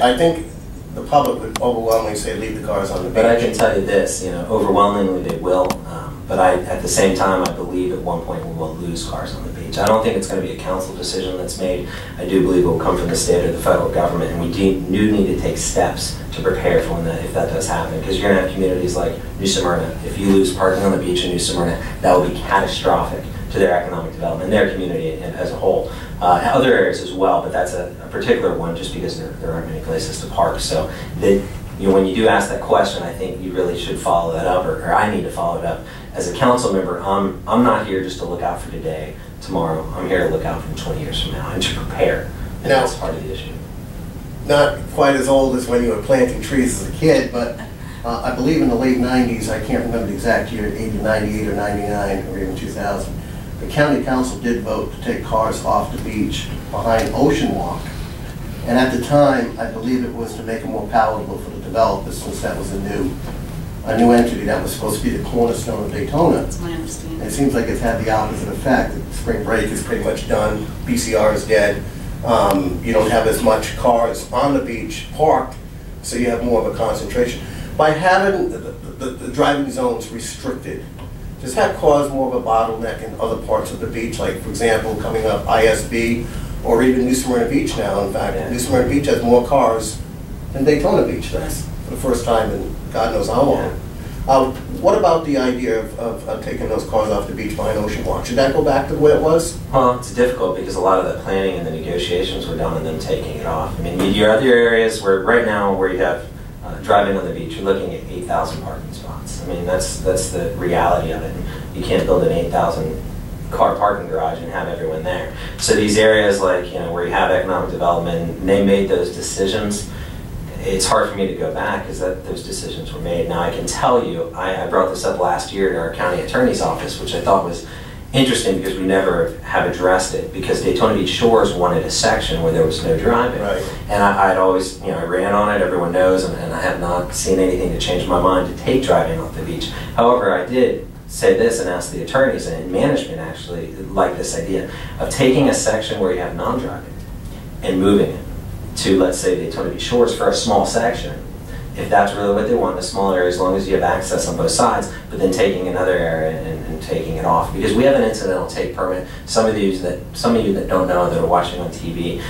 I think the public would overwhelmingly say leave the cars on the beach. But I can tell you this, overwhelmingly they will. But at the same time, I believe at one point we will lose cars on the beach. I don't think it's going to be a council decision that's made. I do believe it will come from the state or the federal government, and we do need to take steps to prepare for if that does happen. Because you're going to have communities like New Smyrna. If you lose parking on the beach in New Smyrna, that will be catastrophic to their economic development, their community as a whole. Other areas as well, but that's a particular one just because there aren't many places to park. So when you do ask that question, I think you really should follow that up, or I need to follow it up. As a council member, I'm not here just to look out for today, tomorrow. I'm here to look out for 20 years from now and to prepare. And now, that's part of the issue. Not quite as old as when you were planting trees as a kid, but I believe in the late 90s, I can't remember the exact year, either 98 or 99 or even 2000, the county council did vote to take cars off the beach behind Ocean Walk. And at the time, I believe it was to make it more palatable for the developers, since that was a new entity that was supposed to be the cornerstone of Daytona. That's my understanding. And it seems like it's had the opposite effect. Spring break is pretty much done. PCR is dead. You don't have as much cars on the beach parked, so you have more of a concentration. By having the driving zones restricted, does that cause more of a bottleneck in other parts of the beach? Like, for example, coming up ISB or even New Smyrna Beach now. In fact, New Smyrna Beach has more cars than Daytona Beach does for the first time in God knows how long. What about the idea of taking those cars off the beach behind Ocean Walk? Should that go back to the way it was? Well, it's difficult because a lot of the planning and the negotiations were done on them taking it off. I mean, your other areas where right now where you have driving on the beach, you're looking at 8,000 parking spots. I mean, that's the reality of it. You can't build an 8,000 car parking garage and have everyone there. So these areas like where you have economic development, and they made those decisions. It's hard for me to go back because those decisions were made. Now I can tell you, I brought this up last year at our county attorney's office, which I thought was interesting because we never have addressed it, because Daytona Beach Shores wanted a section where there was no driving. Right. And I'd always, I ran on it, everyone knows, and I have not seen anything to change my mind to take driving off the beach. However, I did say this and ask the attorneys, and management actually like this idea of taking a section where you have non-driving and moving it to, let's say, Daytona Beach Shores for a small section, if that's really what they want, a small area, as long as you have access on both sides, but then taking another area and taking it off. Because we have an incidental take permit. Some of you that don't know, that are watching on TV,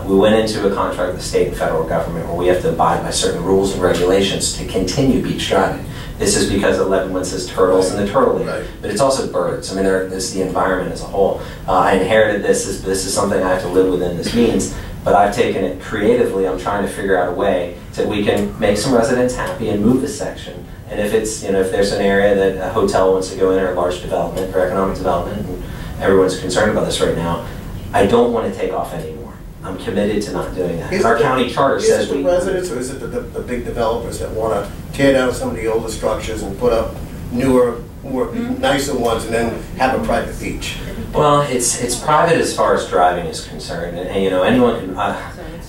we went into a contract with the state and federal government where we have to abide by certain rules and regulations to continue beach driving. This is because 11 says turtles and the turtle eater, right. But it's also birds. I mean, this is the environment as a whole. I inherited this. This is something I have to live within this means. But I've taken it creatively. I'm trying to figure out a way that we can make some residents happy and move this section. And if it's, if there's an area that a hotel wants to go in, or a large development or economic development, and everyone's concerned about this right now, I don't want to take off anymore. I'm committed to not doing that. Our county charter says we... Is it the residents, or is it the big developers that want to tear down some of the older structures and put up newer, more nicer ones, and then have a private beach? Well, it's private as far as driving is concerned, and anyone can.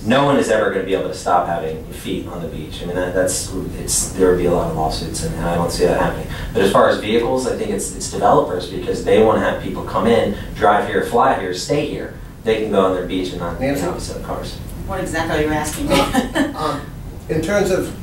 No one is ever going to be able to stop having feet on the beach. I mean, there would be a lot of lawsuits, and I don't see that happening. But as far as vehicles, I think it's developers, because they want to have people come in, drive here, fly here, stay here. They can go on their beach and not be opposite of cars. What exactly are you asking me? In terms of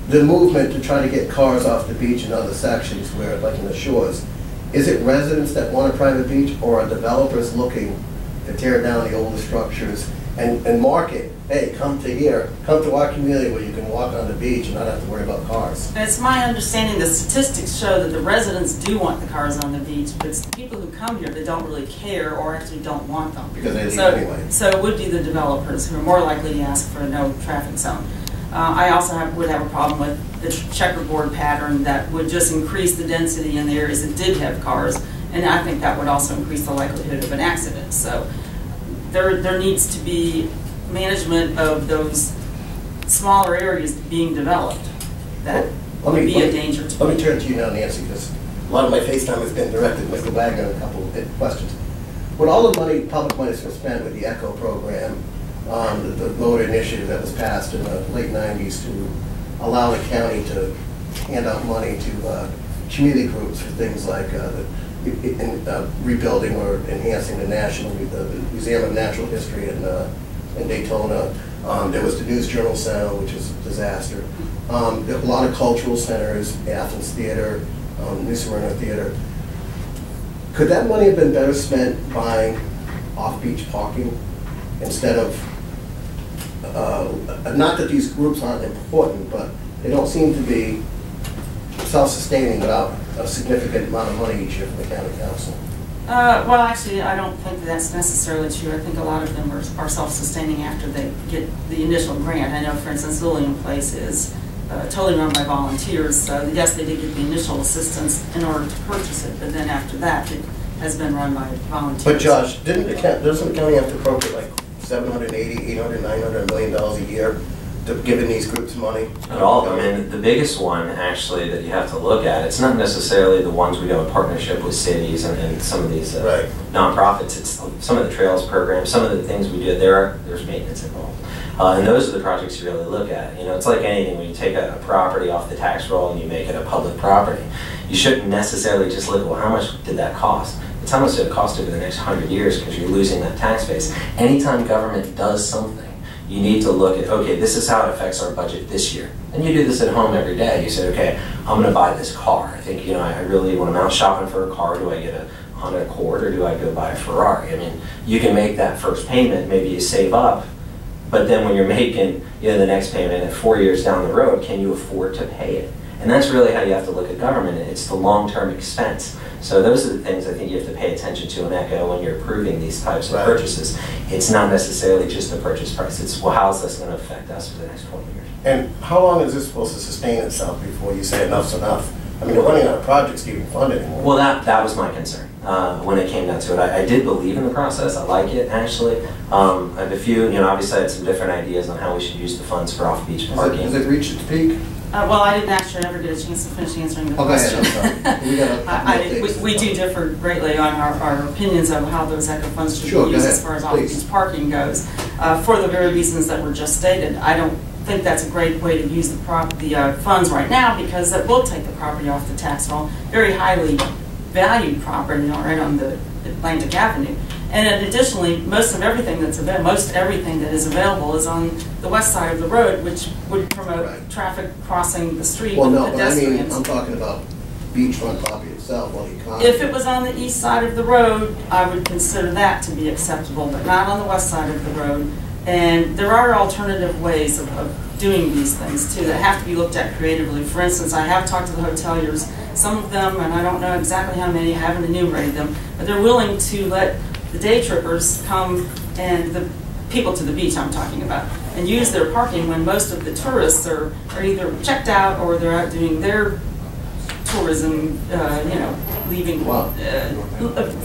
the movement to try to get cars off the beach in other sections, where, like in the shores, is it residents that want a private beach, or are developers looking to tear down the older structures and market, hey, come to here, come to our community where you can walk on the beach and not have to worry about cars? And it's my understanding the statistics show that the residents do want the cars on the beach, but it's the people who come here that don't really care or actually don't want them. Because they leave anyway. So it would be the developers who are more likely to ask for a no traffic zone. I also would have a problem with the checkerboard pattern that would just increase the density in the areas that did have cars, and I think that would also increase the likelihood of an accident. So there needs to be management of those smaller areas being developed. That would be a danger to me. Let me turn to you now, Nancy, because a lot of my FaceTime has been directed to Mr. Wagner and a couple of questions. With all the money, public money has been spent with the ECHO program, the voter initiative that was passed in the late 90s to allow the county to hand out money to community groups for things like rebuilding or enhancing the Museum of Natural History in Daytona, There was the News Journal Center, which is a disaster. There are a lot of cultural centers, Athens Theater, New Smyrna Theater. Could that money have been better spent buying off-beach parking instead of, not that these groups aren't important, but they don't seem to be self-sustaining without a significant amount of money each year from the county council? Well, actually, I don't think that that's necessarily true. I think a lot of them are self-sustaining after they get the initial grant. I know, for instance, Lillian Place is totally run by volunteers. So yes, they did get the initial assistance in order to purchase it, but then after that, it has been run by volunteers. But Josh, doesn't the county have to appropriate like $780, $800, $900 million a year to giving these groups money? At all. I mean, the biggest one actually that you have to look at, it's not necessarily the ones we do in partnership with cities and some of these right. nonprofits. It's some of the trails programs, some of the things we do. There's maintenance involved. And those are the projects you really look at. You know, it's like anything. When you take a property off the tax roll and you make it a public property, you shouldn't necessarily just look at, well, how much did that cost? It's how much did it cost over the next 100 years, because you're losing that tax base. Anytime government does something, you need to look at, okay, this is how it affects our budget this year. And you do this at home every day. You say, okay, I'm going to buy this car. I think, you know, I really, when I'm out shopping for a car, do I get a Honda Accord or do I go buy a Ferrari? I mean, you can make that first payment, maybe you save up, but then when you're making, you know, the next payment at 4 years down the road, can you afford to pay it? And that's really how you have to look at government. It's the long-term expense. So those are the things I think you have to pay attention to in ECHO when you're approving these types of purchases. It's not necessarily just the purchase price. It's, well, how's this going to affect us for the next 20 years? And how long is this supposed to sustain itself before you say enough's enough? I mean, they're running out of projects to even fund anymore. Well, that was my concern when it came down to it. I did believe in the process. I like it, actually. I have a few, you know, obviously I had some different ideas on how we should use the funds for off-beach parking. Has it reached its peak? Well, I didn't actually ever get a chance to finish answering the question. We do differ greatly on our opinions of how those ECHO funds should be used as far as off-beach parking goes. For the very reasons that were just stated, I don't think that's a great way to use the funds right now, because that will take the property off the tax roll. Very highly valued property, you know, right on the Atlantic Avenue. And additionally, most everything that is available is on the west side of the road, which would promote traffic crossing the street. Well, no, pedestrians. but I mean, I'm talking about beachfront property itself. If it was on the east side of the road, I would consider that to be acceptable, but not on the west side of the road. And there are alternative ways of doing these things too that have to be looked at creatively. For instance, I have talked to the hoteliers. Some of them, and I don't know exactly how many, I haven't enumerated them, but they're willing to let the day trippers come, and the people to the beach I'm talking about, and use their parking when most of the tourists are either checked out or they're out doing their tourism, you know, leaving,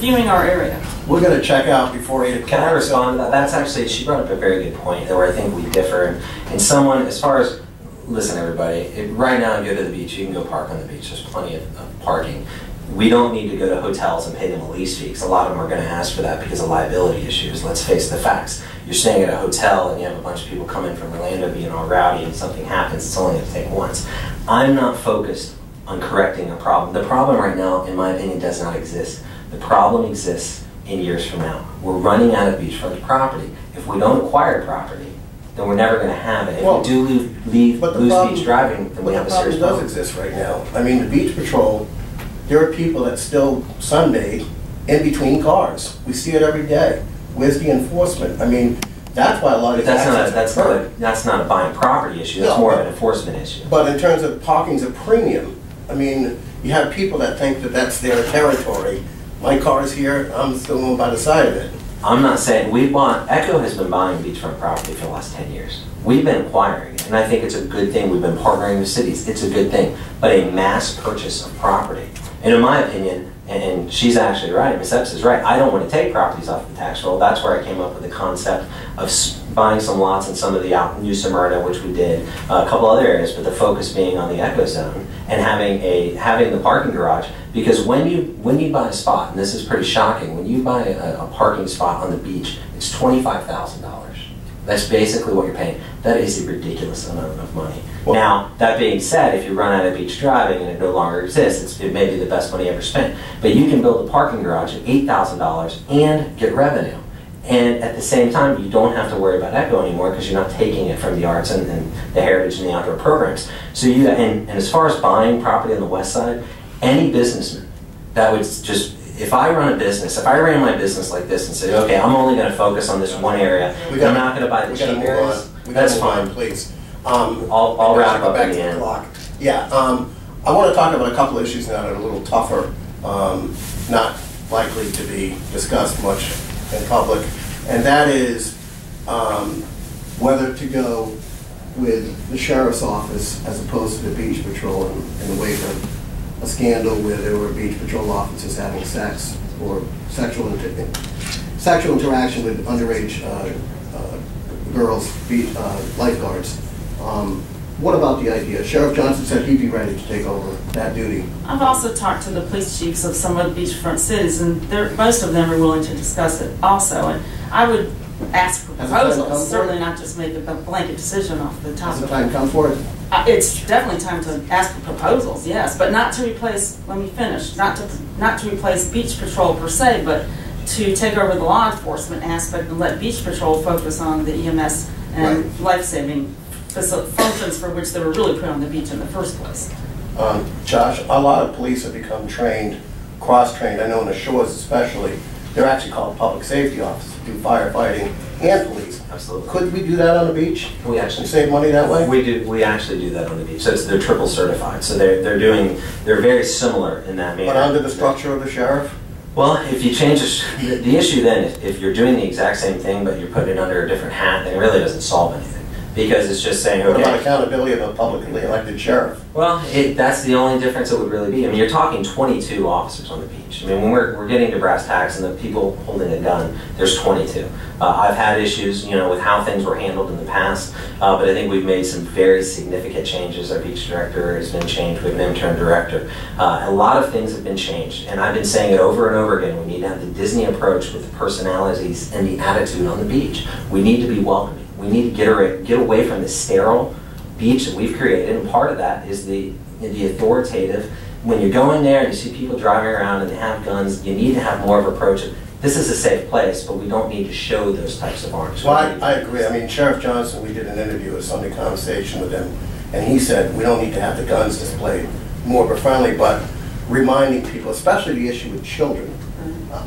viewing our area. We're going to check out before 8 o'clock. Can I respond to that? That's actually, she brought up a very good point where I think we differ. And someone, as far as, listen everybody, right now you go to the beach, you can go park on the beach. There's plenty of parking. We don't need to go to hotels and pay them a lease fee, because a lot of them are going to ask for that because of liability issues. Let's face the facts. You're staying at a hotel and you have a bunch of people come in from Orlando being all rowdy, and something happens, it's only going to take once. I'm not focused on correcting a problem. The problem right now, in my opinion, does not exist. The problem exists in years from now. We're running out of beachfront property. If we don't acquire property, then we're never going to have it. If we do lose beach driving, then we have a serious problem. The problem does exist right now. I mean, the beach patrol, there are people that still sunbathe in between cars. We see it every day. Where's the enforcement? I mean, that's why a lot of that's not a buying property issue. That's more of an enforcement issue. But in terms of parking's a premium. I mean, you have people that think that that's their territory. My car's here, I'm still going by the side of it. I'm not saying ECHO has been buying beachfront property for the last 10 years. We've been acquiring it, and I think it's a good thing. We've been partnering with cities. It's a good thing. But a mass purchase of property, and in my opinion, and she's actually right, Ms. Epps is right, I don't want to take properties off the tax roll. That's where I came up with the concept of buying some lots in some of the out New Smyrna, which we did, a couple other areas, but the focus being on the ECHO zone and having the parking garage. Because when you buy a spot, and this is pretty shocking, when you buy a parking spot on the beach, it's $25,000. That's basically what you're paying. That is a ridiculous amount of money. Well, now, that being said, if you run out of beach driving and it no longer exists, it may be the best money ever spent. But you can build a parking garage at $8,000 and get revenue. And at the same time, you don't have to worry about echo anymore because you're not taking it from the arts and the heritage and the outdoor programs. So and as far as buying property on the west side, any businessman that would just, if I run a business, if I ran my business like this and said, okay, I'm only going to focus on this one area, I'm not going to buy the cheap areas, that's fine. Please. I'll wrap up at the end. Yeah, I want to talk about a couple of issues now that are a little tougher, not likely to be discussed much in public, and that is whether to go with the sheriff's office as opposed to the beach patrol in the wake of a scandal where there were beach patrol officers having sex or sexual interaction with underage girls, lifeguards. What about the idea? Sheriff Johnson said he'd be ready to take over that duty. I've also talked to the police chiefs of some of the beachfront cities, and most of them are willing to discuss it also. And I would ask for proposals, certainly not just make a blanket decision off the top of it. Has the time come for it? It's definitely time to ask for proposals, yes, but not to replace, let me finish, not to replace beach patrol per se, but to take over the law enforcement aspect and let beach patrol focus on the EMS and life-saving functions for which they were really put on the beach in the first place. Josh, a lot of police have become trained, cross-trained. I know in the shores especially, they're actually called public safety officers, do firefighting and police. Absolutely. Could we do that on the beach? We actually save money that way. We do. We actually do that on the beach. So they're triple certified. So they're very similar in that manner. But under the structure of the sheriff. Well, if you change the issue, then if you're doing the exact same thing but you're putting it under a different hat, then it really doesn't solve anything. Because it's just saying, okay. What about accountability of a publicly elected sheriff? Well, that's the only difference it would really be. I mean, you're talking 22 officers on the beach. I mean, when we're getting to brass tacks and the people holding a gun, there's 22. I've had issues, with how things were handled in the past, but I think we've made some very significant changes. Our beach director has been changed. We have an intern director. A lot of things have been changed, and I've been saying it over and over again. We need to have the Disney approach with the personalities and the attitude on the beach. We need to be welcoming. We need to get away from the sterile beach that we've created, and part of that is the authoritative. When you go in there and you see people driving around and they have guns, you need to have more of an approach of, this is a safe place, but we don't need to show those types of arms. Well, I agree. I mean, Sheriff Johnson, we did an interview, a Sunday conversation with him, and he said we don't need to have the guns displayed more friendly, but reminding people, especially the issue with children.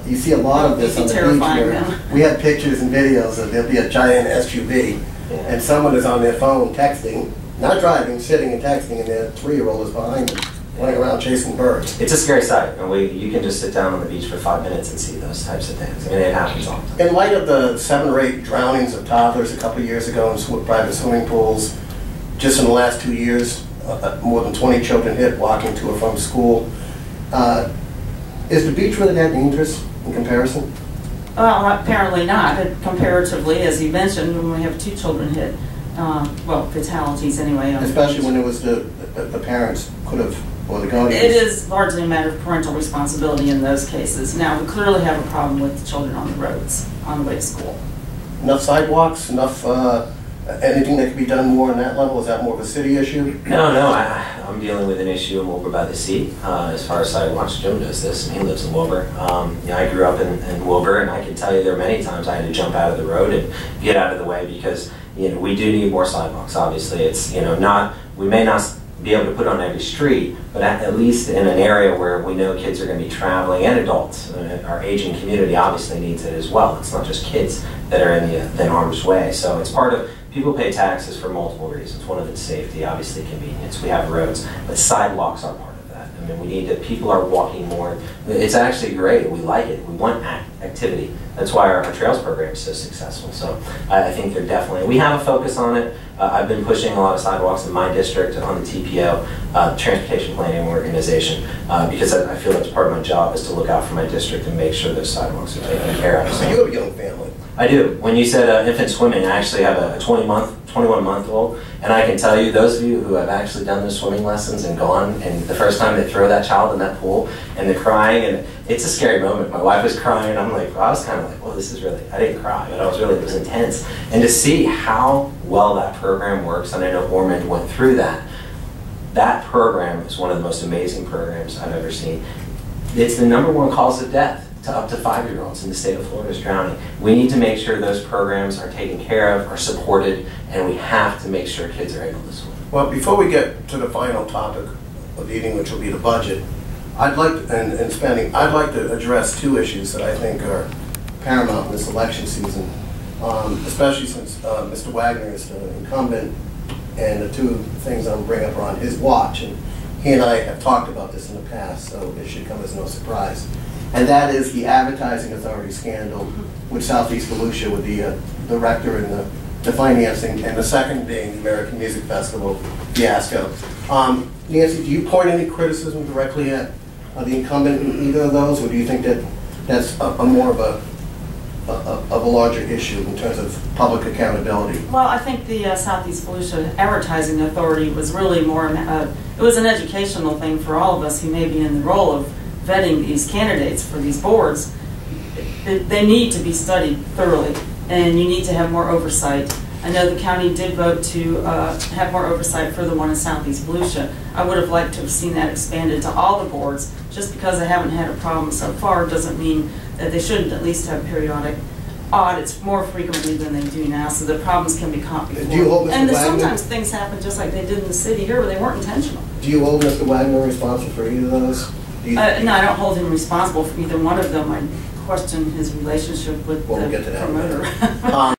You see a lot of this on the beach where we have pictures and videos of there'll be a giant SUV and someone is on their phone texting, not driving, sitting and texting, and their 3-year-old is behind them, running around chasing birds. It's a scary sight, and you can just sit down on the beach for 5 minutes and see those types of things. I mean, it happens all the time. In light of the 7 or 8 drownings of toddlers a couple of years ago in private swimming pools, just in the last 2 years, more than 20 children hit walking to or from school. Is the beach really that dangerous in comparison? Well, apparently not. Comparatively, as you mentioned, when we have 2 children hit, well, fatalities anyway. Especially when it was the parents could have, or the guardians. It is largely a matter of parental responsibility in those cases. Now, we clearly have a problem with the children on the roads on the way to school. Enough sidewalks, enough, anything that can be done more on that level? Is that more of a city issue? No, I'm dealing with an issue in Wilbur by the Sea. As far as sidewalks, Jim knows this, and he lives in Wilbur. I grew up in Wilbur, and I can tell you there are many times I had to jump out of the road and get out of the way because we do need more sidewalks. Obviously, it's we may not be able to put on every street, but at least in an area where we know kids are going to be traveling and adults. Our aging community obviously needs it as well. It's not just kids that are in the harm's way. So it's part of. People pay taxes for multiple reasons. One of it's safety, obviously convenience. We have roads, but sidewalks are part of that. I mean, we need to, people are walking more. It's actually great. We like it. We want activity. That's why our trails program is so successful. So I think they're definitely, we have a focus on it. I've been pushing a lot of sidewalks in my district on the TPO, Transportation Planning Organization, because I feel that's part of my job is to look out for my district and make sure those sidewalks are taken care of. So you have a young family. I do. When you said infant swimming, I actually have a 21-month-old, and I can tell you, those of you who have actually done the swimming lessons and gone, and the first time they throw that child in that pool, and they're crying, and it's a scary moment. My wife was crying, I'm like, I was kind of like, well, this is really, I didn't cry, but it was intense. And to see how well that program works, and I know Ormond went through that, that program is one of the most amazing programs I've ever seen. It's the #1 cause of death. to up to 5-year-olds in the state of Florida is drowning. We need to make sure those programs are taken care of, are supported, and we have to make sure kids are able to swim. Well, before we get to the final topic of the evening, which will be the budget, I'd like and spending, I'd like to address two issues that I think are paramount in this election season, especially since Mr. Wagner is the incumbent, and the two things I'm bringing up are on his watch. And he and I have talked about this in the past, so it should come as no surprise. And that is the advertising authority scandal with Southeast Volusia, with the director and the financing, and the second being the American Music Festival fiasco. Nancy, do you point any criticism directly at the incumbent in either of those, or do you think that that's a more of a larger issue in terms of public accountability? Well, I think the Southeast Volusia Advertising Authority was really more, it was an educational thing for all of us who may be in the role of vetting these candidates for these boards. They need to be studied thoroughly, and you need to have more oversight. I know the county did vote to have more oversight for the one in Southeast Volusia. I would have liked to have seen that expanded to all the boards. Just because they haven't had a problem so far doesn't mean that they shouldn't at least have periodic audits more frequently than they do now, so the problems can be caught before. Do you hold Mr. And Wagner? Sometimes things happen just like they did in the city here, where they weren't intentional. Do you hold Mr. Wagner responsible for either of those? No, I don't hold him responsible for either one of them. I question his relationship with the We'll get to that promoter.